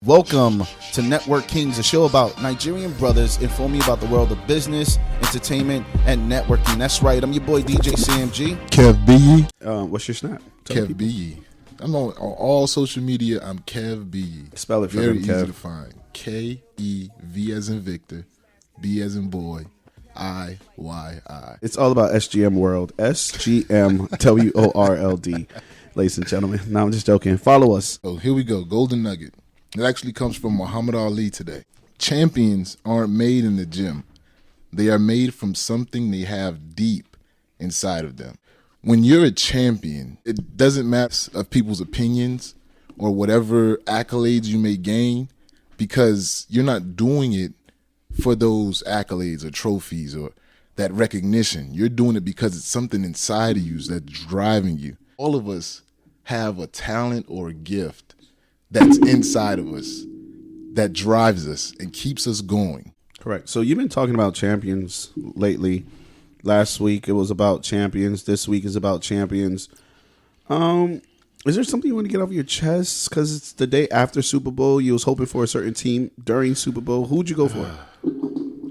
Welcome to Network Kings, a show about Nigerian brothers informing you about the world of business, entertainment, and networking. That's right. I'm your boy DJ CMG. KevBiyi. What's your snap? KevBiyi. I'm on all social media. I'm KevBiyi. Spell it for Very them, easy Kev. to find. K-E-V as in Victor, B as in boy, I-Y-I. It's all about SGM World. SGM WORLD. Ladies and gentlemen. No, I'm just joking. Follow us. Oh, here we go. Golden Nugget. It actually comes from Muhammad Ali today. Champions aren't made in the gym. They are made from something they have deep inside of them. When you're a champion, it doesn't matter of people's opinions or whatever accolades you may gain, because you're not doing it for those accolades or trophies or that recognition. You're doing it because it's something inside of you that's driving you. All of us have a talent or a gift that's inside of us that drives us and keeps us going. Correct. So you've been talking about champions lately. Last week it was about champions. This week is about champions. Is there something you want to get off your chest? Because it's the day after Super Bowl. You was hoping for a certain team during Super Bowl. Who'd you go for?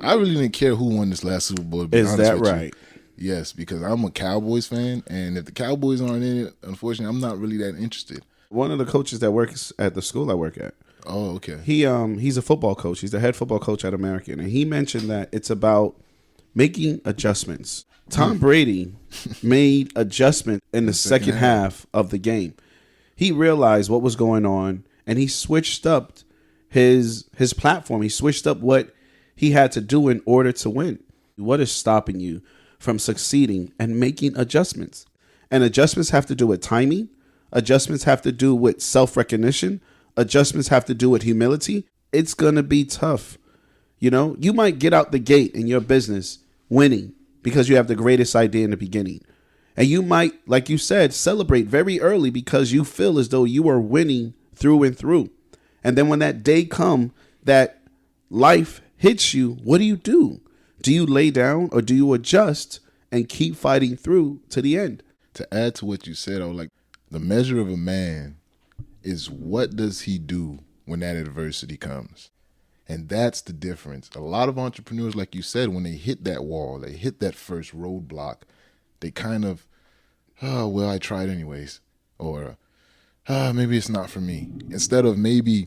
I really didn't care who won this last Super Bowl. Is that right? Yes, because I'm a Cowboys fan, and if the Cowboys aren't in it, unfortunately, I'm not really that interested. One of the coaches that works at the school I work at. Oh, okay. He's a football coach. He's the head football coach at American, and he mentioned that it's about making adjustments. Tom Brady made adjustment in the second half of the game. He realized what was going on, and he switched up his platform. He switched up what he had to do in order to win. What is stopping you from succeeding and making adjustments? And adjustments have to do with timing. Adjustments have to do with self-recognition. Adjustments have to do with humility. It's going to be tough. You know, you might get out the gate in your business winning because you have the greatest idea in the beginning. And you might, like you said, celebrate very early because you feel as though you are winning through and through. And then when that day comes that life hits you, what do? Do you lay down or do you adjust and keep fighting through to the end? To add to what you said, the measure of a man is what does he do when that adversity comes. And that's the difference. A lot of entrepreneurs, like you said, when they hit that wall, they hit that first roadblock, they kind of, I tried anyways. Or, maybe it's not for me. Instead of maybe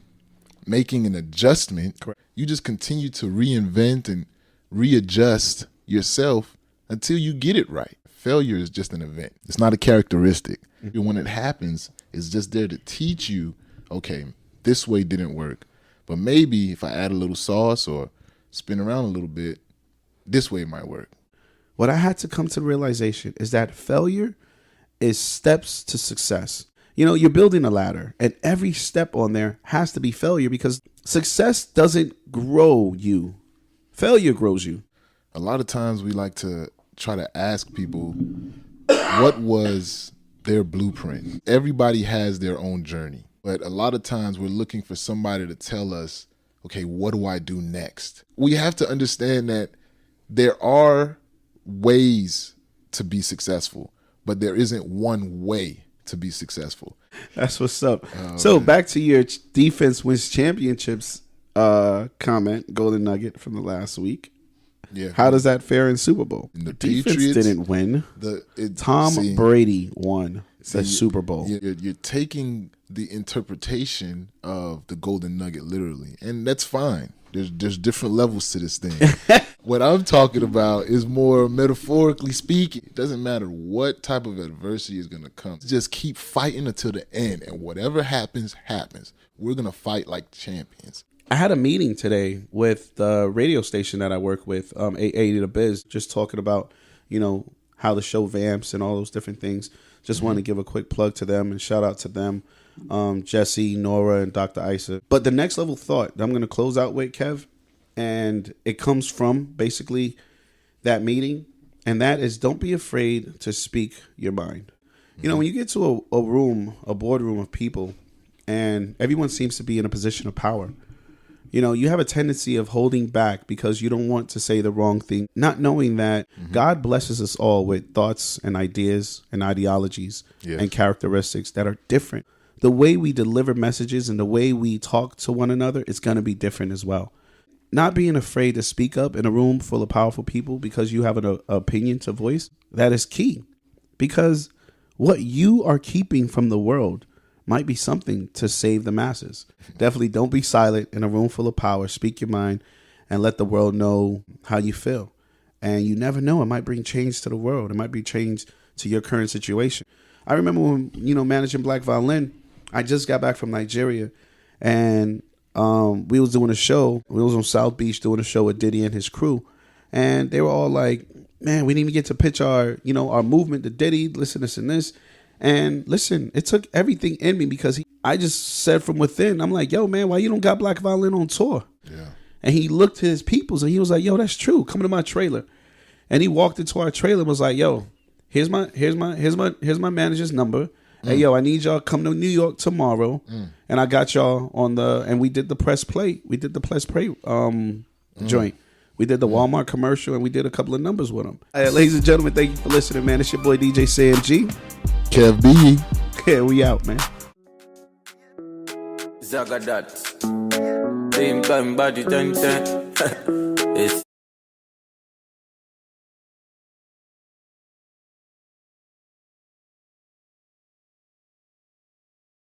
making an adjustment, correct, you just continue to reinvent and readjust yourself until you get it right. Failure is just an event. It's not a characteristic. Mm-hmm. When it happens, it's just there to teach you, okay, this way didn't work. But maybe if I add a little sauce or spin around a little bit, this way it might work. What I had to come to the realization is that failure is steps to success. You know, you're building a ladder, and every step on there has to be failure because success doesn't grow you. Failure grows you. A lot of times we like to try to ask people what was their blueprint. Everybody has their own journey, but a lot of times we're looking for somebody to tell us, okay, what do I do next? We have to understand that there are ways to be successcul, but there isn't one way to be successful. That's what's up. So man, back to your defense wins championships comment, Golden Nugget from the last week. Yeah. How does that fare in Super Bowl? The defense Patriots didn't win. Tom Brady won the Super Bowl. You're taking the interpretation of the Golden Nugget literally, and that's fine. There's different levels to this thing. What I'm talking about is more metaphorically speaking. It doesn't matter what type of adversity is going to come. Just keep fighting until the end, and whatever happens, happens. We're going to fight like champions. I had a meeting today with the radio station that I work with, 880 The Biz, just talking about, you know, how the show vamps and all those different things. Just wanted to give a quick plug to them and shout out to them, Jesse, Nora, and Dr. Isa. But the next level thought that I'm going to close out with, Kev, and it comes from basically that meeting, and that is don't be afraid to speak your mind. You know, when you get to a room, a boardroom of people, and everyone seems to be in a position of power, you know, you have a tendency of holding back because you don't want to say the wrong thing, not knowing that God blesses us all with thoughts and ideas and ideologies and characteristics that are different the way we deliver messages and the way we talk to one another is going to be different as well. Not being afraid to speak up in a room full of powerful people because you have an opinion to voice, that is key. Because what you are keeping from the world might be something to save the masses. Definitely don't be silent in a room full of power. Speak your mind and let the world know how you feel. And you never know, it might bring change to the world. It might be change to your current situation. I remember when, managing Black Violin, I just got back from Nigeria, and we was doing a show. We was on South Beach doing a show with Diddy and his crew. And they were all like, man, we didn't even get to pitch our movement to Diddy, listen, this and this. And listen, it took everything in me because I just said from within, I'm like, yo, man, why you don't got Black Violin on tour? Yeah. And he looked to his peoples and he was like, yo, that's true. Come to my trailer. And he walked into our trailer and was like, yo, here's my manager's number. Hey, yo, I need y'all come to New York tomorrow. And I got y'all and we did the press play. We did the press play joint. We did the Walmart commercial and we did a couple of numbers with them. Ladies and gentlemen, thank you for listening, man. It's your boy DJ CMG. KevBiyi. Yeah, we out, man. Zagadat. Same time, body 10-10.